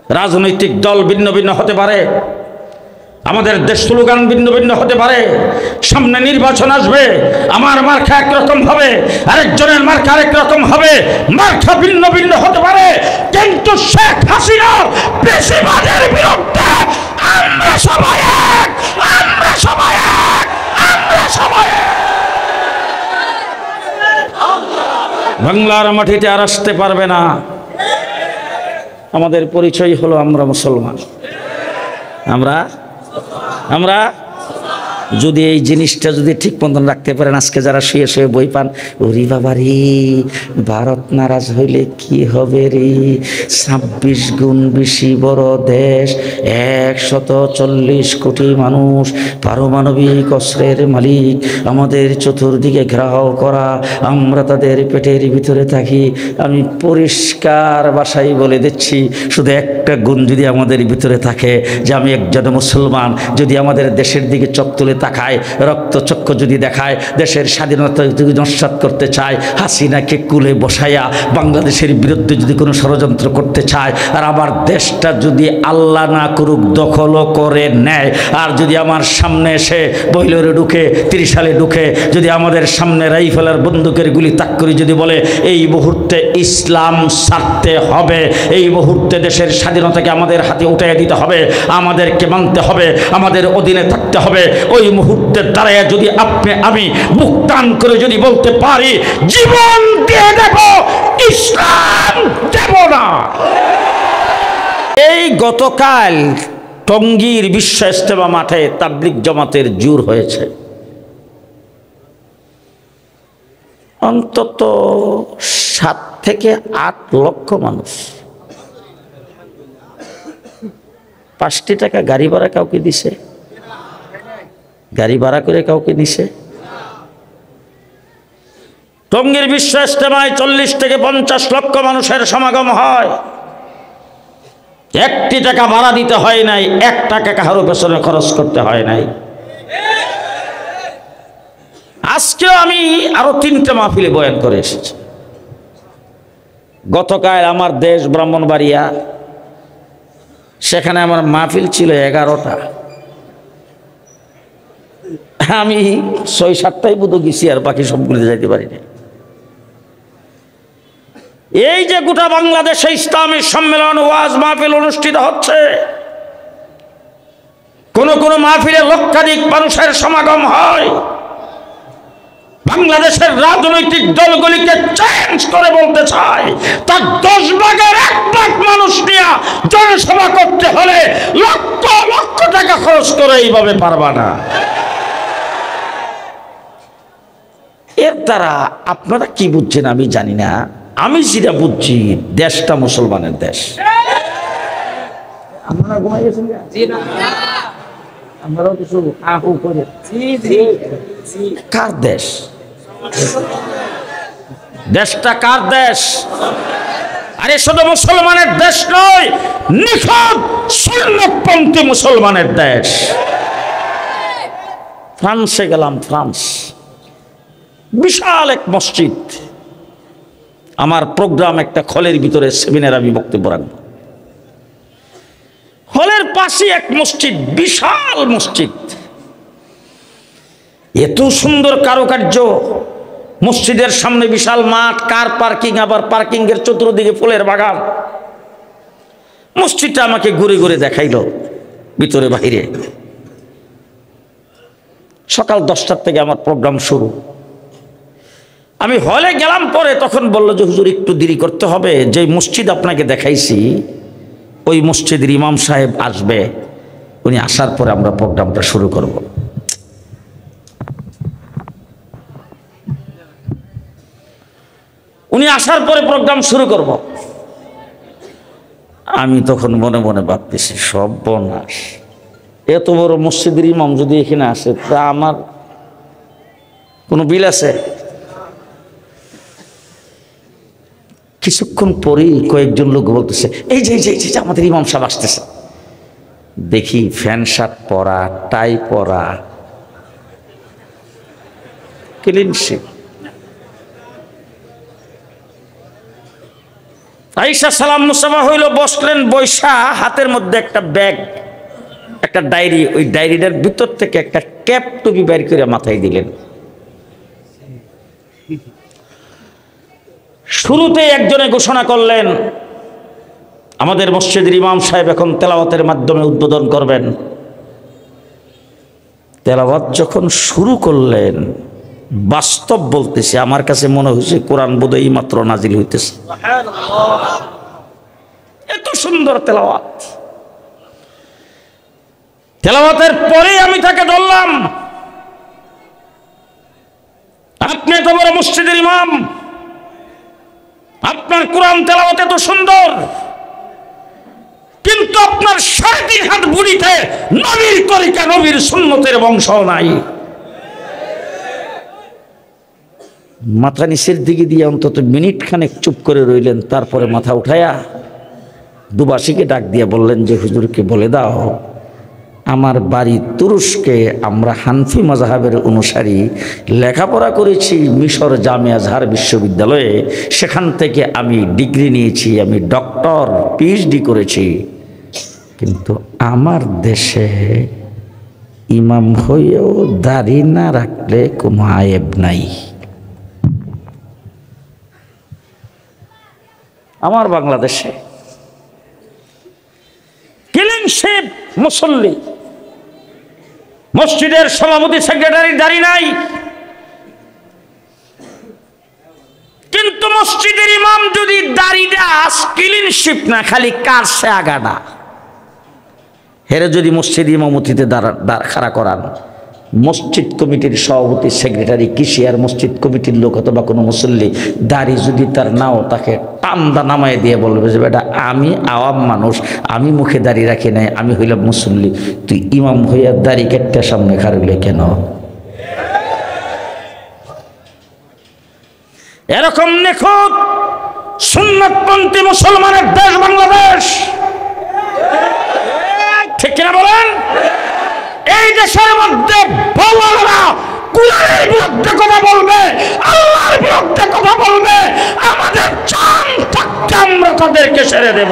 রাজনৈতিক দল ভিন্ন ভিন্ন হতে পারে, আমাদের দেশ স্লোগান ভিন্ন ভিন্ন হতে পারে, সামনে নির্বাচন আসবে, আমার মার্কা একরকম হবে, আরেকজনের মার্কা আরেক রকম হবে, মার্কা ভিন্ন ভিন্ন হতে পারে, কিন্তু শেখ হাসিনার বেশিরভাগের বিরুদ্ধে আমরা সবাই এক, আমরা সবাই এক, আমরা সবাই এক। বাংলার মাটিতে আর আসতে পারবে না। আমাদের পরিচয় হলো আমরা মুসলমান। আমরা যদি এই জিনিসটা যদি ঠিক মতন রাখতে পারেন, আজকে যারা শুয়ে শুয়ে বই পান, ওরে বাবা রে, ভারত নারাজ হইলে কি হবে রে, 26 গুণ বেশি বড় দেশ, 140 কোটি মানুষ, পারমাণবিক অস্ত্রের মালিক, আমাদের চতুর্দিকে ঘেরাও করা, আমরা তাদের পেটের ভিতরে থাকি। আমি পরিষ্কার ভাষায় বলে দিচ্ছি, শুধু একটা গুণ যদি আমাদের ভিতরে থাকে, যে আমি একজন মুসলমান, যদি আমাদের দেশের দিকে চোখ তুলে তাকায়, রক্তচক্ষু যদি দেখায়, দেশের স্বাধীনতা যদি নস্যাৎ করতে চায়, হাসিনাকে কুলে বসাইয়া বাংলাদেশের বিরুদ্ধে যদি কোনো ষড়যন্ত্র করতে চায়, আর আমার দেশটা যদি আল্লাহ না করুক দখলও করে নেয়, আর যদি আমার সামনে এসে বইলরে ঢুকে, 30 সালে ঢুকে, যদি আমাদের সামনে রাইফেলের বন্দুকের গুলি তাক করে যদি বলে এই মুহূর্তে ইসলাম ছাড়তে হবে, এই মুহূর্তে দেশের স্বাধীনতাকে আমাদের হাতে উঠিয়ে দিতে হবে, আমাদেরকে মানতে হবে, আমাদের অধীনে থাকতে হবে, ওই মুহূর্তে দাঁড়ায় যদি আপনি আমি মুখ টান করে যদি বলতে পারি জীবন দিয়ে দেব, ইসলাম দেব না। এই গতকাল টঙ্গীর বিশ্ব ইজতেমা মাঠে তাবলিগ জামাতের জোর হয়েছে, অন্তত 7 থেকে 8 লক্ষ মানুষ। 5টি টাকা গাড়ি ভাড়া কাউকে দিছে? গাড়ি ভাড়া করে কাউকে দিছে? টঙ্গীর বিশ্ব ইজতেমায় 40 থেকে 50 লক্ষ মানুষের সমাগম হয়, 1টি টাকা ভাড়া দিতে হয় নাই, 1 টাকা কারো পেছনে খরচ করতে হয় নাই। আজকে আমি আরো 3টে মাহফিলে বয়ান করে এসেছি। গতকাল আমার দেশ ব্রাহ্মণবাড়িয়া, সেখানে আমার মাহফিল ছিল 11টা, আমি 6-7টাই বুধ গেছি, আর বাকি সবগুলিতে যাইতে পারিনি। এই যে গোটা বাংলাদেশে ইসলামী সম্মেলন, ওয়াজ মাহফিল অনুষ্ঠিত হচ্ছে, কোন কোন মাহফিলে লক্ষাধিক মানুষের সমাগম হয়। বাংলাদেশের রাজনৈতিক দলগুলিকে চেঞ্জ করে বলতে চায়, তার 10 ভাগের 1 ভাগ মানুষ নিয়ে জনসভা করতে হলে লক্ষ লক্ষ টাকা খরচ করে এইভাবে পারবা না। এর দ্বারা আপনারা কি বুঝছেন আমি জানি না, আমি যেটা বুঝছি, দেশটা মুসলমানের দেশ। আপনারা ঘুমাই গেছেন? আমরাও কিছু আহু করে। কার দেশ? দেশটা কার দেশ? আরে শুধু মুসলমানের দেশ নয়, নিখুঁত সুন্নতপন্থী মুসলমানের দেশ। ফ্রান্সে গেলাম, ফ্রান্স, বিশাল এক মসজিদ। আমার প্রোগ্রাম একটা হলের ভিতরে সেমিনার, আমি বক্তব্য রাখবো। হলের পাশে এক মসজিদ, বিশাল মসজিদ, এত সুন্দর কারুকার্য, মসজিদের সামনে বিশাল মাঠ, কার পার্কিং, আবার পার্কিং এর চতুর্দিকে ফুলের বাগান। মসজিদটা আমাকে ঘুরে ঘুরে দেখাইলো ভিতরে বাইরে। সকাল 10টার থেকে আমার প্রোগ্রাম শুরু। আমি হলে গেলাম, পরে তখন বলল যে হুজুর একটু দেরি করতে হবে, যে মসজিদ আপনাকে দেখাইছি ওই মসজিদের ইমাম সাহেব আসবে, উনি আসার পরে আমরা প্রোগ্রামটা শুরু করব। উনি আসার পরে প্রোগ্রাম শুরু করব। আমি তখন মনে মনে ভাবতেছি, সর্বনাশ, এত বড় মসজিদের ইমাম যদি এখানে আসে, তা আমার কোনো বিল আছে? কিছুক্ষণ পরেই কয়েকজন লোক বলতেছে, এই যে আমাদের ইমাম সাহেব আসতেছে। দেখি ফ্যান শার্ট পরা, টাই পরা, ক্লিন শেভ। আয়েশা সালাম মুসাফা হইল, বসলেন, বৈশা হাতের মধ্যে একটা ব্যাগ, একটা ডায়েরি, ওই ডায়েরিটার ভিতর থেকে একটা ক্যাপ টুপি বের করে মাথায় দিলেন। শুরুতে একজনে ঘোষণা করলেন, আমাদের মসজিদের ইমাম সাহেব এখন তেলাওয়াতের মাধ্যমে উদ্বোধন করবেন। তেলাওয়াত যখন শুরু করলেন, বাস্তব বলতেছে, আমার কাছে মনে হয়েছে কোরআন বোধহয় মাত্র নাজিল হইতেছে। এত সুন্দর তেলাওয়াত। তেলাওয়াতের পরে আমি তাকে ধরলাম, আপনি এত বড় মসজিদের ইমাম, আপনার কোরআন তেলাওয়াত এত সুন্দর, কিন্তু আপনার 3.5 হাত বুড়িতে নবীর তরিকা, নবীর সুন্নতের বংশ নাই। মাথা নিচের দিকে দিয়ে অন্তত মিনিট খানেক চুপ করে রইলেন, তারপরে মাথা উঠায়া দুবাসীকে ডাক দিয়ে বললেন যে হুজুরকে বলে দাও, আমার বাড়ি তুরস্কে, আমরা হানফি মাযহাবের অনুসারী, লেখাপড়া করেছি মিশর জামিয়া আজহার বিশ্ববিদ্যালয়ে, সেখান থেকে আমি ডিগ্রি নিয়েছি, আমি ডক্টর পিএইচডি করেছি, কিন্তু আমার দেশে ইমাম হয়েও দাড়ি না রাখলে কোনো আয়েব নাই। আমার বাংলাদেশে ক্লিনশিপ মুসল্লি, মসজিদের সভাপতি সেক্রেটারি দাড়ি নাই, কিন্তু মসজিদের ইমাম যদি দাড়িটা ক্লিনশিপ না, খালি কারসে আগাডা, হেরে যদি মসজিদ ইমামতিতে খাড়া করান, মসজিদ কমিটির সভাপতি সেক্রেটারি কৃষি আর মসজিদ কমিটির লোক অথবা কোনো মুসল্লি দাড়ি যদি তার নাও, তাকে টান্দা নামায় দিয়ে বলবে যে বেটা আমি আওয়াম মানুষ, আমি মুখে দাড়ি রাখি নাই, আমি হইলাম মুসল্লি, তুই ইমাম হইয়া দাড়ি কেটে সামনে খাড়লে কেন? এরকম নিখুঁত সুন্নতপন্থী মুসলমানের দেশ বাংলাদেশ, ঠিক কিনা বলেন? এই দেশের মধ্যে বলরা কুরআনের বিরুদ্ধে কথা বলবে, আল্লাহর বিরুদ্ধে কথা বলবে, আমাদের জান থাকতে আমরা তাদেরকে ছেড়ে দেব।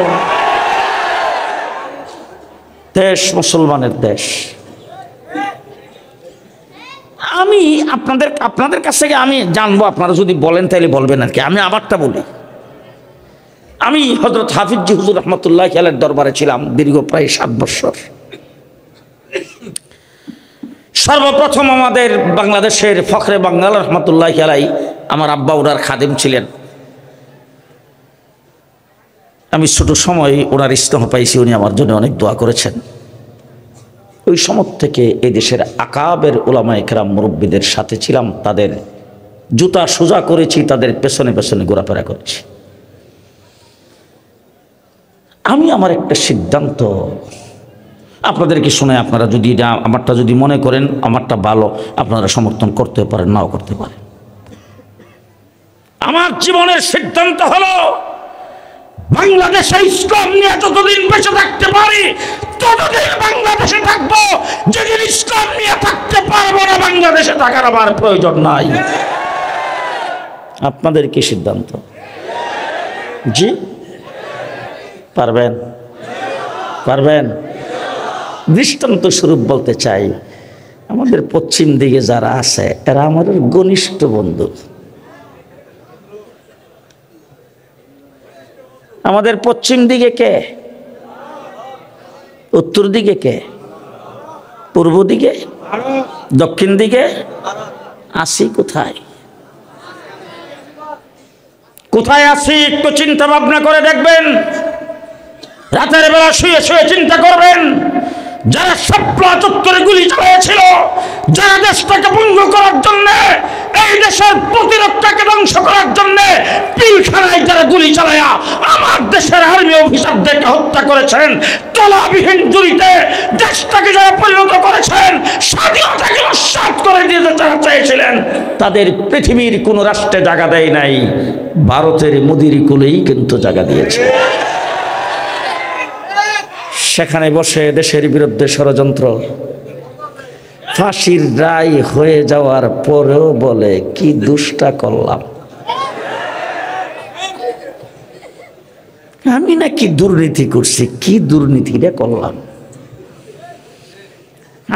দেশ মুসলমানের দেশ। আমি আপনাদের কাছ থেকে আমি জানবো, আপনারা যদি বলেন তাহলে বলবেন আর কি। আমি আমারটা বলি। আমি হযরত হাফিজ হুজুর রহমতুল্লাহ আলাইহির দরবারে ছিলাম দীর্ঘ প্রায় 7 বছর। সর্বপ্রথম আমাদের বাংলাদেশের ফখরে বাঙ্গাল রহমতুল্লাহ আলাইহি আমার আব্বা ওনার খাদেম ছিলেন। আমি ছোট সময় ওনার ইস্তেমা পাইছি, উনি আমার জন্য অনেক দোয়া করেছেন। ওই সময় থেকে এই দেশের আকাবের উলামায়ে কেরাম মুরব্বীদের সাথে ছিলাম, তাদের জুতা সোজা করেছি, তাদের পেছনে পেছনে ঘোরাফেরা করেছি। আমি আমার একটা সিদ্ধান্ত আপনাদেরকে শুনে, আপনারা যদি আমারটা যদি মনে করেন আমারটা ভালো, আপনারা সমর্থন করতে পারেন, নাও করতে পারেন। আমার জীবনের সিদ্ধান্ত হলো বাংলাদেশে ইসলাম নিয়ে যতদিন বেঁচে থাকতে পারি ততদিন বাংলাদেশে থাকবো। যেদিন ইসলাম নিয়ে থাকতে পারবো না, বাংলাদেশে থাকার আমার প্রয়োজন নাই। আপনাদের কি সিদ্ধান্ত? জি পারবেন? পারবেন? দৃষ্টান্ত স্বরূপ বলতে চাই, আমাদের পশ্চিম দিকে যারা আছে এরা আমাদের ঘনিষ্ঠ বন্ধু। আমাদের পশ্চিম দিকে কে? উত্তর দিকে কে? পূর্ব দিকে? দক্ষিণ দিকে? আসি কোথায়? কোথায় আসি একটু চিন্তা ভাবনা করে দেখবেন। রাতের বেলা শুয়ে শুয়ে চিন্তা করবেন, যারা শাপলা চত্বরে গুলি চালিয়েছিল, যারা দেশটাকে ভঙ্গ করার জন্য, এই দেশের প্রতিরক্ষাকে ধ্বংস করার জন্য পিলখানায় যারা গুলি চালায়া আমার দেশের আর্মি অফিসারদেরকে হত্যা করেছেন, তলাবিহীন গুলিতে দেশটাকে যারা পরিণত করেছেন, স্বাধীনতাকে নস্যাৎ করে দিতে যারা চেয়েছিলেন, তাদের পৃথিবীর কোন রাষ্ট্রে জায়গা দেয় নাই, ভারতের মোদির কুলেই কিন্তু জায়গা দিয়েছে। সেখানে বসে দেশের বিরুদ্ধে ষড়যন্ত্র, ফাঁসির রায় হয়ে যাওয়ার পরেও বলে কি দুষ্টা করলাম। আমি নাকি দুর্নীতি করছি, কি দুর্নীতিটা করলাম?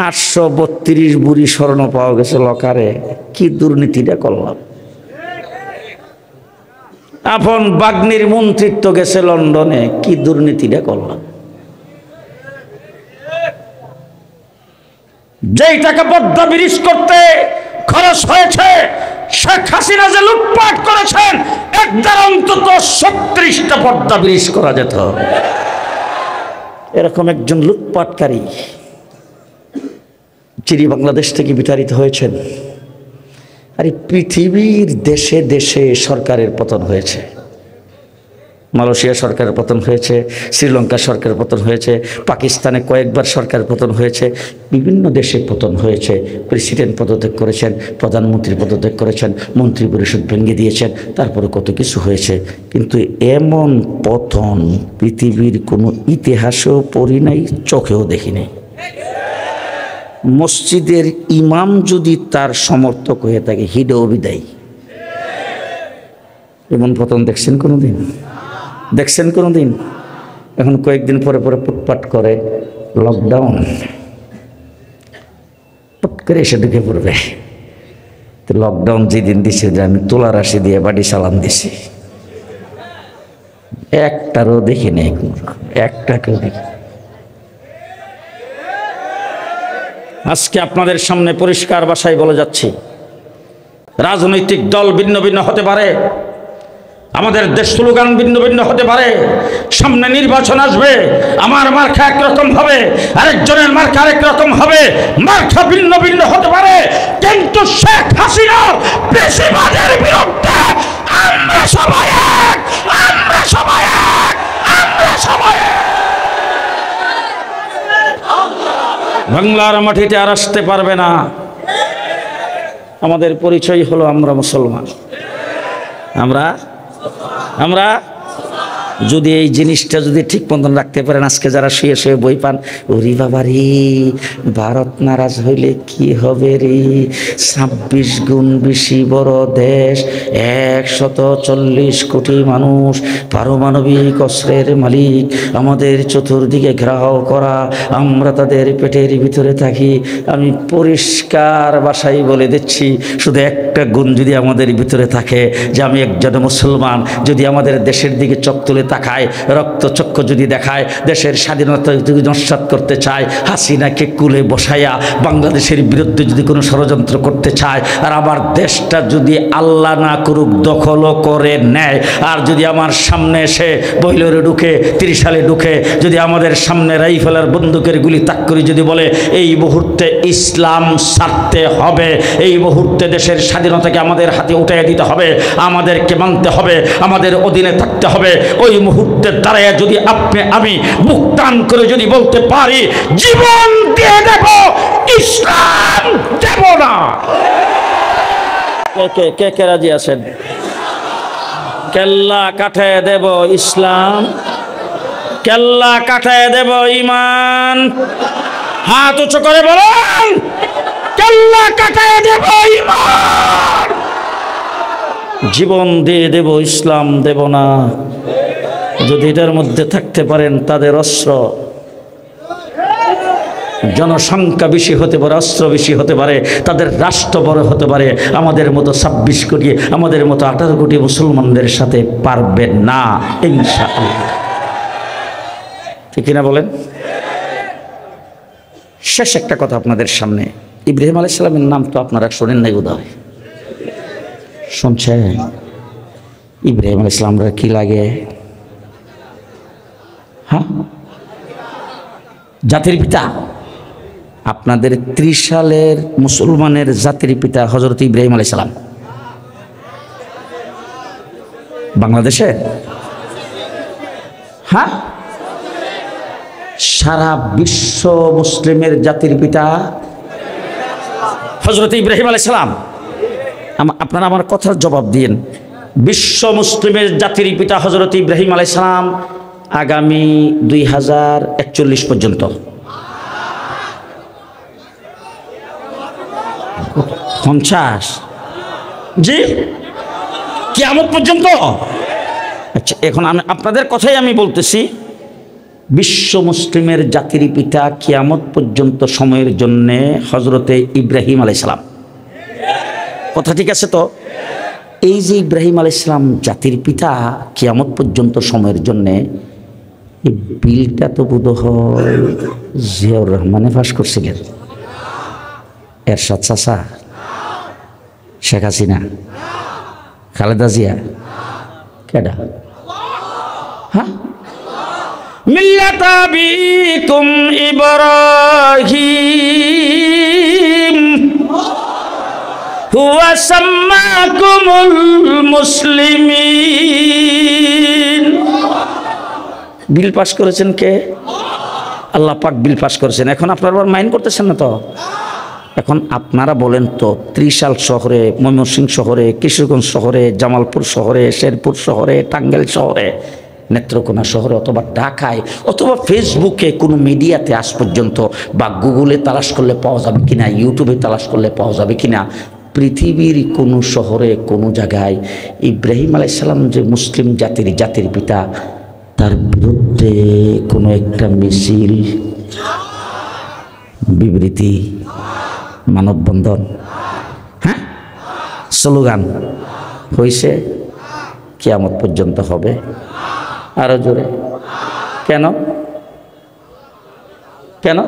832 বুড়ি স্বর্ণ পাওয়া গেছে লকারে, কি দুর্নীতিটা করলাম? আপন বাগ্নির মন্ত্রিত্ব গেছে লন্ডনে, কি দুর্নীতিটা করলাম? যেই টাকা পদ্মা ব্রিজ করতে খরচ হয়েছে, শেখ হাসিনা যে লুটপাট করেছেন, একবার অন্তত 36টা পদ্মা ব্রিজ করা যেত। এরকম একজন লুটপাটকারী যিনি বাংলাদেশ থেকে বিতাড়িত হয়েছেন। আরে পৃথিবীর দেশে দেশে সরকারের পতন হয়েছে। মালয়েশিয়া সরকারের পতন হয়েছে, শ্রীলঙ্কা সরকারের পতন হয়েছে, পাকিস্তানে কয়েকবার সরকার পতন হয়েছে, বিভিন্ন দেশে পতন হয়েছে। প্রেসিডেন্ট পদত্যাগ করেছেন, প্রধানমন্ত্রী পদত্যাগ করেছেন, মন্ত্রী পরিষদ ভেঙে দিয়েছেন, তারপরে কত কিছু হয়েছে। কিন্তু এমন পতন পৃথিবীর কোনো ইতিহাসেও পড়ি নাই, চোখেও দেখি নাই। মসজিদের ইমাম যদি তার সমর্থক হয়ে থাকে, হিডেও বিদায়। এমন পতন দেখছেন কোনোদিন? দেখছেন কোনোদিন? এখন কয়েকদিন পরে পরে পুটপাট করে লকডাউন, পুট করে এসে ঢুকে পড়বে। তো লকডাউন যেদিন দিছে, যে আমি তোলা রাশি দিয়ে বাড়ি সালাম দিছি, একটারও দেখি নেই, একটাকেও দেখি। আজকে আপনাদের সামনে পরিষ্কার ভাষায় বলে যাচ্ছি, রাজনৈতিক দল ভিন্ন ভিন্ন হতে পারে, আমাদের দেশ স্লোগান ভিন্ন ভিন্ন হতে পারে, সামনে নির্বাচন আসবে, আমার মার্কা একরকম হবে, আরেকজনের মার্কা আরেক রকম হবে, মার্কা ভিন্ন ভিন্ন হতে পারে, কিন্তু শেখ হাসিনার বেশিরভাগের বিরুদ্ধে আমরা সবাই এক, আমরা সবাই এক, আমরা সবাই এক। বাংলার মাটিতে আর আসতে পারবে না। আমাদের পরিচয় হলো আমরা মুসলমান। আমরা যদি এই জিনিসটা যদি ঠিক মতন রাখতে পারেন, আজকে যারা শুয়ে শুয়ে বই পান, ওরে বাবা রে, ভারত নারাজ হইলে কি হবে রে, 26 গুণ বেশি বড় দেশ, 140 কোটি মানুষ, পারমাণবিক অস্ত্রের মালিক, আমাদের চতুর্দিকে ঘেরাও করা, আমরা তাদের পেটের ভিতরে থাকি। আমি পরিষ্কার ভাষায় বলে দিচ্ছি, শুধু একটা গুণ যদি আমাদের ভিতরে থাকে, যে আমি একজন মুসলমান, যদি আমাদের দেশের দিকে চোখ তুলে তাকায়, রক্তচক্ষু যদি দেখায়, দেশের স্বাধীনতা যদি নস্যাৎ করতে চায়, হাসিনাকে কুলে বসাইয়া বাংলাদেশের বিরুদ্ধে যদি কোনো ষড়যন্ত্র করতে চায়, আর আমার দেশটা যদি আল্লাহ না করুক দখলও করে নেয়, আর যদি আমার সামনে এসে বইলরে ঢুকে, 30 সালে ঢুকে, যদি আমাদের সামনে রাইফেলের বন্দুকের গুলি তাক করে যদি বলে এই মুহূর্তে ইসলাম ছাড়তে হবে, এই মুহূর্তে দেশের স্বাধীনতাকে আমাদের হাতে উঠিয়ে দিতে হবে, আমাদেরকে মানতে হবে, আমাদের অধীনে থাকতে হবে, ওই মুহূর্তে দাঁড়ায় যদি আপনি আমি মুখ টান করে যদি বলতে পারি জীবন দিয়ে দেব, ইসলাম দেব না, কে কে রাজি আছেন? কেল্লা কাটায় দেব ইসলাম, কেল্লা কাটায় দেব ইমান। হাত উঁচু করে বলেন, কেল্লা কাটায় দেব ইমান, জীবন দিয়ে দেব, ইসলাম দেব না। যদি এটার মধ্যে থাকতে পারেন, তাদের অস্ত্র জনসংখ্যা বেশি হতে পারে, অস্ত্র বেশি হতে পারে, তাদের রাষ্ট্র বড় হতে পারে, আমাদের মতো 26 কোটি, আমাদের মতো 18 কোটি মুসলমানদের সাথে পারবে না ইনশাআল্লাহ। ঠিক কিনা বলেন? শেষ একটা কথা আপনাদের সামনে, ইব্রাহিম আলাইহিস সালামের নাম তো আপনারা শোনেন নাই বোধ হয়, শুনছেন? ইব্রাহিম আলাইহিস সালামের কি লাগে? হ্যাঁ, জাতির পিতা। আপনাদের 30 সালের মুসলমানের জাতির পিতা হযরত ইব্রাহিম আলাইহিস সালাম বাংলাদেশে। হ্যাঁ, সারা বিশ্ব মুসলিমের জাতির পিতা হযরত ইব্রাহিম আলাইহিস সালাম। আপনারা আমার কথার জবাব দিন, বিশ্ব মুসলিমের জাতির পিতা হযরত ইব্রাহিম আলাইহিস সালাম আগামী 2041 পর্যন্ত, 50, জি, কিয়ামত পর্যন্ত। আচ্ছা, এখন আমি আপনাদের কথাই আমি বলতেছি, বিশ্ব মুসলিমের জাতির পিতা কিয়ামত পর্যন্ত সময়ের জন্য হজরতে ইব্রাহিম আলাইহিস সালাম। কথা ঠিক আছে তো? এই যে ইব্রাহিম আলাইহিস সালাম জাতির পিতা কিয়ামত পর্যন্ত সময়ের জন্য, এই বিলটা তো বোধ হয় জিয়াউর রহমানে পাশ করছিলেন। এরশাদ চাচা, শেখ হাসিনা, খালেদা জিয়া, কেডা? হ্যাঁ, মিল্লাত আবিকুম ইব্রাহিম হুয়া সাম্মাকুমুল মুসলিমিন। বিল পাস করেছেন কে? আল্লাহ পাক বিল পাস করেছেন। এখন আপনারা আবার মাইন্ড করতেছেন না তো? এখন আপনারা বলেন তো, ত্রিশাল শহরে, ময়মনসিংহ শহরে, কিশোরগঞ্জ শহরে, জামালপুর শহরে, শেরপুর শহরে, টাঙ্গাইল শহরে, নেত্রকোনা শহরে, অথবা ঢাকায়, অথবা ফেসবুকে, কোনো মিডিয়াতে আজ পর্যন্ত, বা গুগলে তালাশ করলে পাওয়া যাবে কিনা, ইউটিউবে তালাশ করলে পাওয়া যাবে কিনা, পৃথিবীর কোনো শহরে, কোনো জায়গায় ইব্রাহিম আলাইহিস সালাম যে মুসলিম জাতির পিতা, তার বিরুদ্ধে কোনো একটা মিছিল, বিবৃতি, মানববন্ধন, হ্যাঁ, স্লোগান হয়েছে? কিয়ামত পর্যন্ত হবে। আরো জোরে কেন? কেন?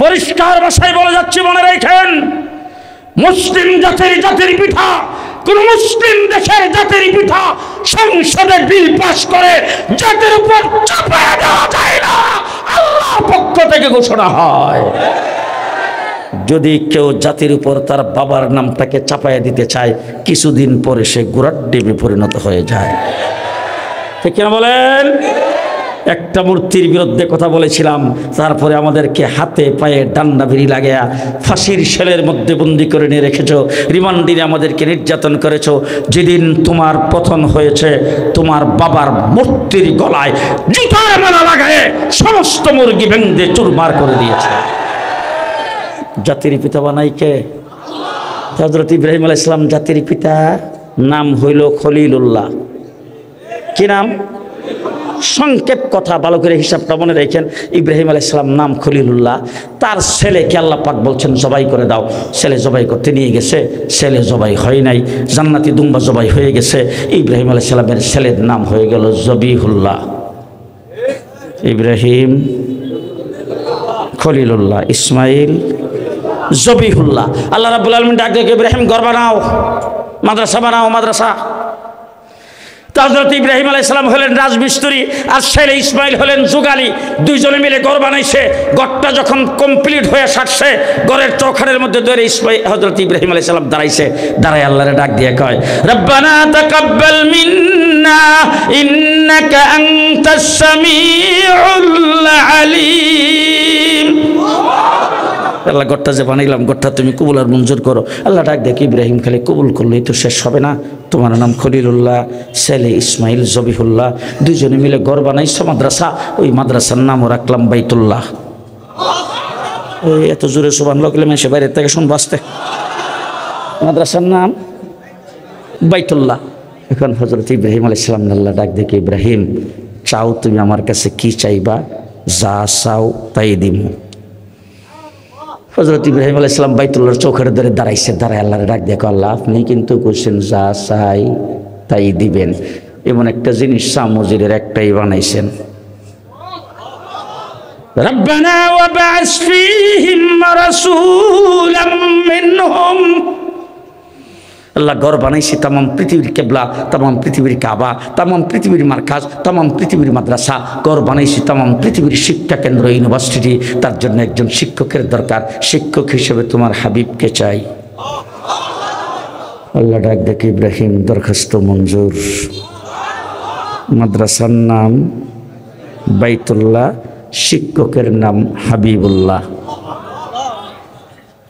পরিষ্কার ভাষায় বলে যাচ্ছে, মনে রাখেন, মুসলিম জাতির পিতা, কোন মুসলিম দেশের জাতির পিতা সংসদে বিল পাস করে জাতির উপর চাপিয়ে দেওয়া যায় না, আল্লাহর পক্ষ থেকে ঘোষণা হয়। যদি কেউ জাতির উপর তার বাবার নামটাকে চাপাইয়া দিতে চায়, কিছুদিন পরে সে গোড়ার ডিমে পরিণত হয়ে যায়। ঠিক কিনা বলেন? একটা মূর্তির বিরুদ্ধে কথা বলেছিলাম, তারপরে আমাদেরকে হাতে পায়ে ডান্ডা ভিড়ি লাগিয়া ফাঁসির শেলের মধ্যে বন্দি করে নিয়ে রেখেছো, রিমান্ডে আমাদেরকে নির্যাতন করেছো। যেদিন তোমার পতন হয়েছে, তোমার বাবার মূর্তির গলায় জুতার মালা লাগায় সমস্ত মুরগি ভেঙে চুরমার করে দিয়েছে। জাতির পিতা বানাই কে? হযরত ইব্রাহিম আলাইহিস সালাম জাতির পিতা, নাম হইল খলিলুল্লাহ। কি নাম? সংক্ষেপ কথা, ভালো করে হিসাবটা মনে রাখেন। ইব্রাহিম আলাইহিস সালাম নাম খলিলুল্লাহ। তার ছেলেকে আল্লাহ পাক বলছেন জবাই করে দাও। ছেলে জবাই করতে নিয়ে গেছে, ছেলে জবাই হয় নাই, জান্নাতি দুম্বা জবাই হয়ে গেছে। ইব্রাহিম আলাইহিস সালামের ছেলের নাম হয়ে গেল জবিহুল্লাহ। ইব্রাহিম, খলিলুল্লাহ, ইসমাইল, জবিহুল্লাহ। আল্লাহ রাব্বুল আলামিন ডাক দিয়ে, ইব্রাহিম ঘর বানাও, মাদ্রাসা বানাও, মাদ্রাসা। হযরত ইব্রাহিম আলাইহিস সালাম হলেন রাজমিস্ত্রি, আর ছেলে ইসমাইল হলেন যুগালি। দুইজনে মিলে ঘর বানাইছে। ঘরটা যখন কমপ্লিট হয়ে সারছে, ঘরের চৌখানের মধ্যে ধরে হযরত ইব্রাহিম আলাইহিস সালাম দাঁড়াইছে। দাঁড়াই আল্লাহরে ডাক দিয়ে কয়, রব্বানা তাকাব্বাল মিন্না ইন্নাকা আনতাস সামিউল আলিম। আল্লাহ, ঘরটা যে বানাইলাম, ঘরটা তুমি কবুল আর মঞ্জুর করো। আল্লাহ ডাক দেখি, ইব্রাহিম খালি কবুল করলেই তো শেষ হবে না। তোমার নাম খলিলুল্লাহ, ছেলে ইসমাইল জবিহুল্লাহ, দুইজনে মিলে ঘর বানাইছো মাদ্রাসা। ওই মাদ্রাসার নামও রাখলাম বাইতুল্লাহ। এত জোরে সুবহানাল্লাহ বললে মেশে বাইরে থেকে শুন বাঁচতে। মাদ্রাসার নাম বাইতুল্লাহ। এখন হযরত ইব্রাহিম আলাইহিস সালাম আল্লাহ ডাক দেখি, ইব্রাহিম চাও তুমি আমার কাছে কি চাইবা? যা চাও তাই দিমু। হযরত ইব্রাহিম আলাইহিস সালাম বাইতুল্লাহর চৌকাঠে ধরে দাঁড়াইছে। দাঁড়ায় আল্লাহরে ডাক দেখো, আল্লাহ আপনি কিন্তু কইছেন যা চাই তাই দিবেন। এমন একটা জিনিস সামুজিরের একটাই বানাইছেন, রব্বানা ওয়া বা'স ফীহিম রাসূলাম মিনহুম। আল্লাহ ঘর বানাইছে তামাম পৃথিবীর কেবলা, তামাম পৃথিবীর কাবা, তামাম পৃথিবীর মার্কাজ, তামাম পৃথিবীর মাদ্রাসা। ঘর বানাইছে তামাম পৃথিবীর শিক্ষা কেন্দ্র, ইউনিভার্সিটি। তার জন্য একজন শিক্ষকের দরকার। শিক্ষক হিসেবে তোমার হাবিবকে চাই। আল্লাহ ডাক দেখে, ইব্রাহিম দরখাস্ত মঞ্জুর। মাদ্রাসার নাম বাইতুল্লাহ, শিক্ষকের নাম হাবিবুল্লাহ।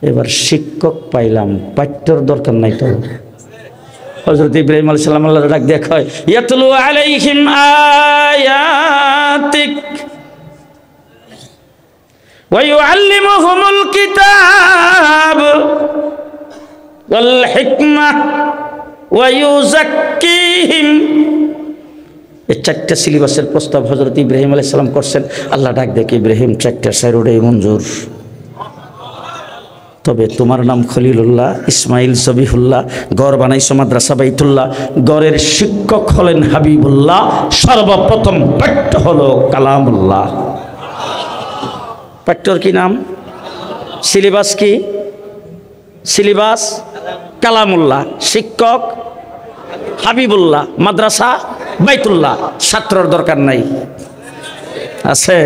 এবার শিক্ষক পাইলাম, পাঠ্যর দরকার নাই তো। হযরত ইব্রাহিম আলাইহিস সালাম আল্লাহর ডাক দেখায়, ইয়াতলু আলাইহিম আয়াতিক ওয়া ইউআল্লিমুহুমুল কিতাব ওয়াল হিকমাহ ওয়া ইউযাক্কিহিম এই 4টা সিলেবাসের প্রস্তাব হযরত ইব্রাহিম আলাইহিস সালাম করছেন। আল্লাহ ডাক দেখে, ইব্রাহিম 4টা সাইরোডেই মঞ্জুর, তবে তোমার নাম খলিলুল্লাহ, ইসমাইল জবিহুল্লাহ, গড় বানাইছো মাদ্রাসা বাইতুল্লাহ, গড়ের শিক্ষক হলেন হাবিবুল্লাহ, সর্বপ্রথম পাঠ্য হলো কালামুল্লাহ। পাঠ্যর কি নাম? সিলেবাস কি? সিলেবাস কালামুল্লাহ, শিক্ষক হাবিবুল্লাহ, মাদ্রাসা বাইতুল্লাহ। ছাত্রর দরকার নাই, আছে?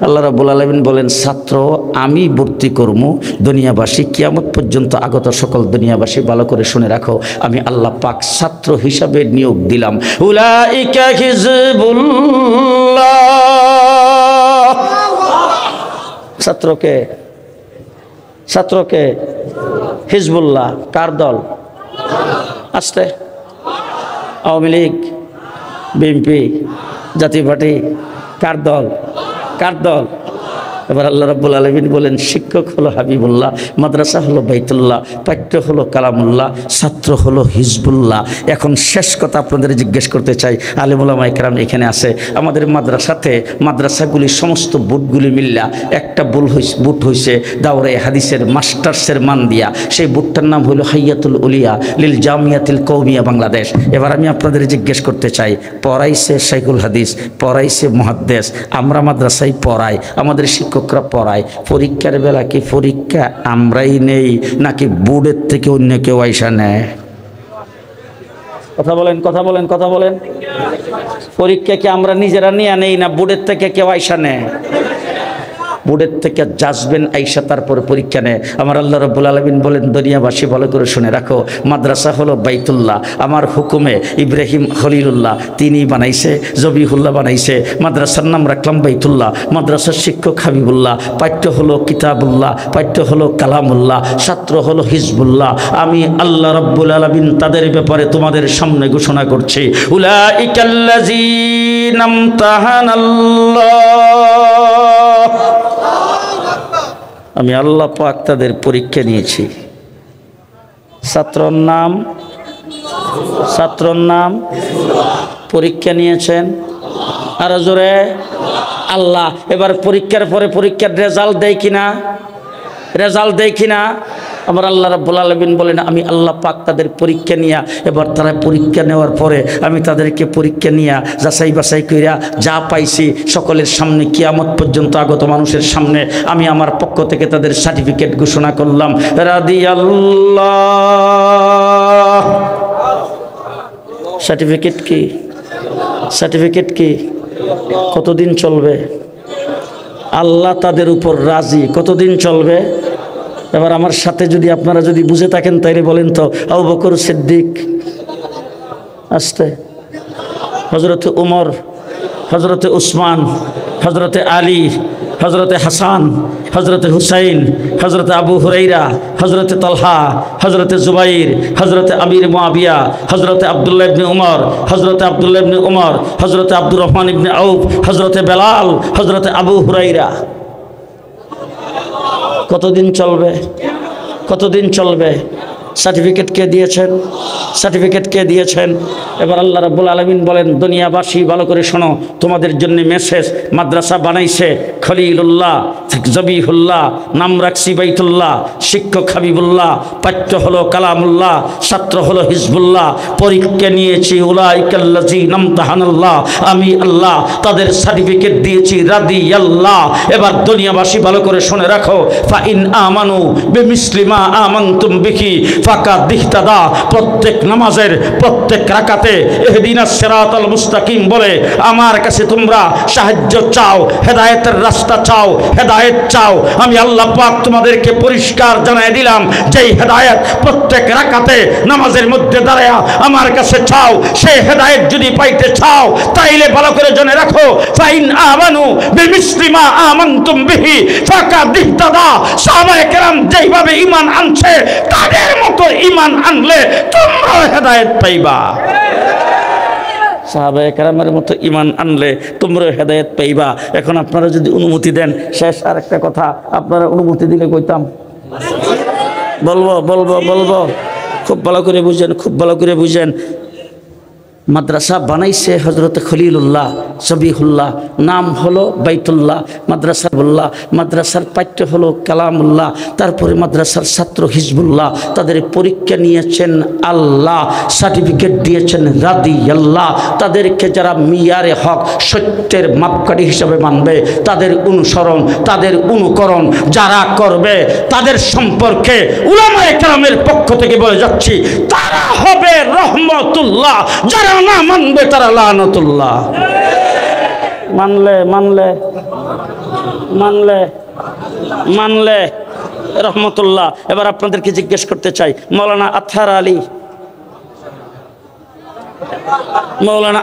আল্লাহ রাব্বুল আলামিন বলেন, ছাত্র আমি ভর্তি করবো দুনিয়াবাসী, কিয়ামত পর্যন্ত আগত সকল দুনিয়াবাসী ভালো করে শুনে রাখো, আমি আল্লাহ পাক ছাত্র হিসাবে নিয়োগ দিলাম। উলাইকা হিজবুল্লাহ। ছাত্রকে, ছাত্রকে হিজবুল্লাহ কার দল? আসতে আওয়ামী লীগ, বিএনপি, জাতীয় পার্টি, কার দল? কার দল? এবার আল্লাহ রাব্বুল আলামিন বলেন, শিক্ষক হলো হাবিবুল্লাহ, মাদ্রাসা হলো বাইতুল্লাহ, পাঠ্য হলো কালামুল্লাহ, ছাত্র হলো হিজবুল্লাহ। এখন শেষ কথা আপনাদের জিজ্ঞেস করতে চাই, আলেম ওলামা ইকরাম এখানে আছে, আমাদের মাদ্রাসাতে মাদ্রাসাগুলি সমস্ত বুটগুলি মিল্লা একটা বুট হয়েছে দাওরায়ে হাদিসের মাস্টার্সের মান দিয়া, সেই বুটটার নাম হলো হাইয়াতুল উলিয়া লিল জামিয়াতিল কওমিয়া বাংলাদেশ। এবার আমি আপনাদের জিজ্ঞেস করতে চাই, পড়াইছে শাইখুল হাদিস, পড়াইছে মুহাদ্দিস, আমরা মাদ্রাসায় পড়াই, আমাদের শিক্ষকরা পড়ায়, পরীক্ষার বেলা কি পরীক্ষা আমরাই নেই নাকি বোর্ডের থেকে অন্য কেউ আইসা নেয়? কথা বলেন, কথা বলেন, কথা বলেন। পরীক্ষা কি আমরা নিজেরা নিয়ে নেই না বোর্ডের থেকে কেউ আইসা নেয়? বোর্ডের থেকে জাজবেন আইসা তারপরে পরীক্ষা নেয়। আমার আল্লাহ রাব্বুল আলামিন বলেন, দুনিয়াবাসী ভালো করে শুনে রাখো, মাদ্রাসা হলো বাইতুল্লাহ, আমার হুকুমে ইব্রাহিম খলিলুল্লাহ তিনি বানাইছে, জবিহুল্লাহ বানাইছে, মাদ্রাসার নাম রাখলাম বাইতুল্লাহ, মাদ্রাসার শিক্ষক হাবিবুল্লাহ, পাঠ্য হলো কিতাবুল্লাহ, পাঠ্য হলো কালামুল্লাহ, ছাত্র হলো হিজবুল্লাহ। আমি আল্লাহ রাব্বুল আলামিন তাদের ব্যাপারে তোমাদের সামনে ঘোষণা করছি, উলাইকাল্লাযীনা ইমতাহানাল্লাহ, আমি আল্লাহ পাক তাদের পরীক্ষা নিয়েছি। ছাত্রর নাম, ছাত্রর নাম, পরীক্ষা নিয়েছেন আর জোরে আল্লাহ। এবার পরীক্ষার পরে পরীক্ষার রেজাল্ট দেয় কিনা? রেজাল্ট দেয় কিনা? আমার আল্লাহ রাব্বুল আলামিন বলেন, আমি আল্লাহ পাক তাদের পরীক্ষা নিয়া, এবার তারা পরীক্ষা নেওয়ার পরে আমি তাদেরকে পরীক্ষা নিয়া যাচাই বাছাই কইরা যা পাইছি সকলের সামনে কিয়ামত পর্যন্ত আগত মানুষের সামনে আমি আমার পক্ষ থেকে তাদের সার্টিফিকেট ঘোষণা করলাম। রাদিয়াল্লাহ। সার্টিফিকেট কি? সার্টিফিকেট কি? কতদিন চলবে? আল্লাহ তাদের উপর রাজি। কতদিন চলবে? এবার আমার সাথে যদি আপনারা যদি বুঝে থাকেন তাইলে বলেন তো, আবু বকর সিদ্দিক, আসতে, হযরতে উমর, হযরতে উসমান, হযরতে আলী, হযরতে হাসান, হযরতে হুসাইন, হযরতে আবু হুরাইরা, হযরতে তালহা, হযরতে জুবাইর, হযরতে আমির মুআবিয়া, হযরতে আব্দুল্লাহ ইবনে উমর, হযরতে আব্দুল্লাহ ইবনে উমর, হযরতে আব্দুর রহমান ইবনে আউফ, হযরতে বেলাল, হযরতে আবু হুরাইরা। কতদিন চলবে? কতদিন চলবে? সার্টিফিকেট কে দিয়েছেন? সার্টিফিকেট কে দিয়েছেন? এবার আল্লাহ রাব্বুল আলামিন বলেন, দুনিয়াবাসী ভালো করে শোনো, তোমাদের জন্য মেসেজ। মাদ্রাসা বানাইছে খলিলুল্লাহ, জবিহুল্লাহ, নাম রাখছি বাইতুল্লাহ, শিক্ষক হাবিবুল্লাহ, পাঠ্য হলো কালামুল্লাহ, ছাত্র হলো হিজবুল্লাহ, পরীক্ষা নিয়েছি উলাইকাল্লাযীনা ইমতাহানাল্লাহ, আমি আল্লাহ তাদের সার্টিফিকেট দিয়েছি রাদিয়াল্লাহ। এবার দুনিয়াবাসী ভালো করে শুনে রাখো, ফাইন আমানু বিমিসলি মা আমানতুম বিহি ফাকাদ ইহতাদা। প্রত্যেক নামাজের প্রত্যেক রাকাতে ইহদিনাস সিরাতাল মুস্তাকিম বলে আমার কাছে তোমরা সাহায্য চাও, হেদায়েতের রাস্তা চাও, হেদায়েত চাও। আমি আল্লাহ পাক তোমাদেরকে পরিষ্কার জানাই দিলাম, যেই হেদায়েত প্রত্যেক রাকাতে নামাজের মধ্যে দাঁড়ায়া আমার কাছে চাও, সেই হেদায়েত যদি পাইতে চাও তাইলে ভালো করে জেনে রাখো, ফাইন আমানু বিমিসলি মা আমানতুম বিহি ফাকাদ ইহতাদা। সাহাবায়ে কেরাম যেইভাবে ঈমান আনছে তাদের মতো ঈমান আনলে তোমরা হেদায়েত পাইবা। সাহাবায়ে কেরামের মতো ঈমান আনলে তোমরা হেদায়েত পাইবা। এখন আপনারা যদি অনুমতি দেন, শেষ আর একটা কথা, আপনারা অনুমতি দিলে কইতাম, বলবো বলবো বলবো। খুব ভালো করে বুঝেন, খুব ভালো করে বুঝেন। মাদ্রাসা বানাইছে হজরত খলিলুল্লাহ সবিহুল্লাহ, নাম হলো বাইতুল্লাহ, মাদ্রাসার পাঠ্য হলো কালামুল্লাহ, তারপরে মাদ্রাসার ছাত্র হিজবুল্লাহ, তাদের পরীক্ষা নিয়েছেন আল্লাহ, সার্টিফিকেট দিয়েছেন রাদিয়াল্লাহ। তাদেরকে যারা মিয়ারে হক সত্যের মাপকাঠি হিসাবে মানবে, তাদের অনুসরণ, তাদের অনুকরণ যারা করবে, তাদের সম্পর্কে উলামায়ে কেরামের পক্ষ থেকে বলে যাচ্ছি, তারা হবে রহমতুল্লাহ, যারা না মানবে তারা লানতুল্লাহ। মানলে মানলে মানলে মানলে রহমতুল্লাহ। এবার আপনাদেরকে জিজ্ঞেস করতে চাই, মৌলানা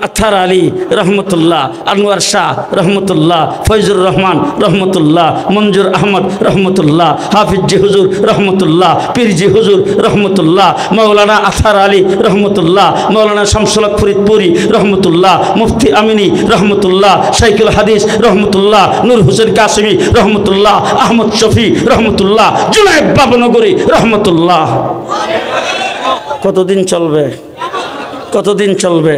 আত্হার আলী রহমতুল্লাহ, আনোয়ার শাহ রহমতুল্লাহ, ফৈজুর রহমান রহমতুল্লাহ, মঞ্জুর আহমদ রহমতুল্লাহ, হাফিজ জি হুজুর রহমতুল্লাহ, পীর জি হুজুর রহমতুল্লাহ, মৌলানা আত্হার আলী রহমতুল্লাহ, মৌলানা শামসুল হক ফরিদপুরি রহমতুল্লাহ, মুফতি আমিনী রহমতুল্লাহ, শাইখুল হাদিস রহমতুল্লাহ, নূর হোসেন কাসিমি রহমতুল্লাহ, আহমদ শফি রহমতুল্লাহ, জুনায়েদ বাবনগরী রহমতুল্লাহ। কতদিন চলবে? কতদিন চলবে?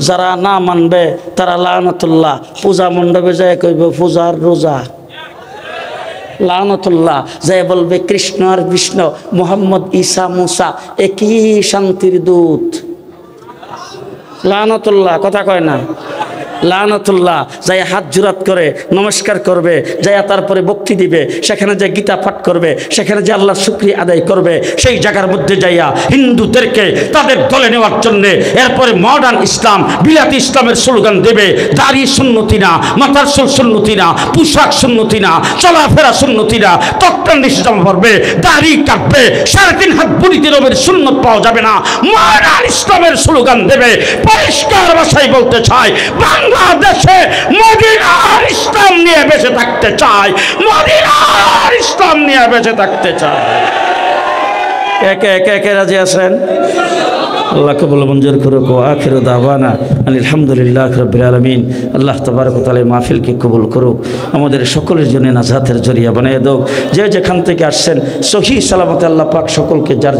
যারা না মানবে তারা লানতুল্লাহ। পূজা মণ্ডপে যায় কইবে পূজার রোজা, লানতুল্লাহ। যায় বলবে কৃষ্ণ আর বিষ্ণু, মুহাম্মদ ঈসা মুসা একই শান্তির দূত, লানতুল্লাহ। কথা কয় না? লানতুল্লাহ। যাই হাত জুরাত করে নমস্কার করবে, যাই তারপরে বক্তি দিবে, সেখানে যে গীতা পাঠ করবে, সেখানে যে আল্লাহর শুকরিয়া আদায় করবে, সেই জায়গার মধ্যে যাইয়া হিন্দুদেরকে তাদের দলে নেওয়ার জন্যে এরপরে মডার্ন ইসলাম, বিলাতি ইসলামের স্লোগান দেবে। দাড়ি সুন্নতি না, মাথার চুল সুন্নতি না, পোশাক সুন্নতি না, চলাফেরা সুন্নতি না, তক্তার নিচে জামা পরবে, দাড়ি কাটবে, 3.5 হাত বুড়িতে রবের সুন্নত পাওয়া যাবে না, মডার্ন ইসলামের স্লোগান দেবে। পরিষ্কার ভাষায় বলতে চাই, বাংলাদেশে মদিনার ইসলাম নিয়ে বেঁচে থাকতে চায়, মদিনার ইসলাম নিয়ে বেঁচে থাকতে চায়। একে একে একে রাজি আছেন? আল্লাহ কবুল মঞ্জুর করুক। আখিরু দাওয়ানা আলহামদুলিল্লাহি রাব্বিল আলামিন। আল্লাহ তাবারক ওয়া তাআলা মাহফিলকে কবুল করুক, আমাদের সকলের জন্য নাজাতের জরিয়া বানিয়ে দাও। যে যেখান থেকে আসছেন সহি সালামতে আল্লাহ পাক সকলকে যার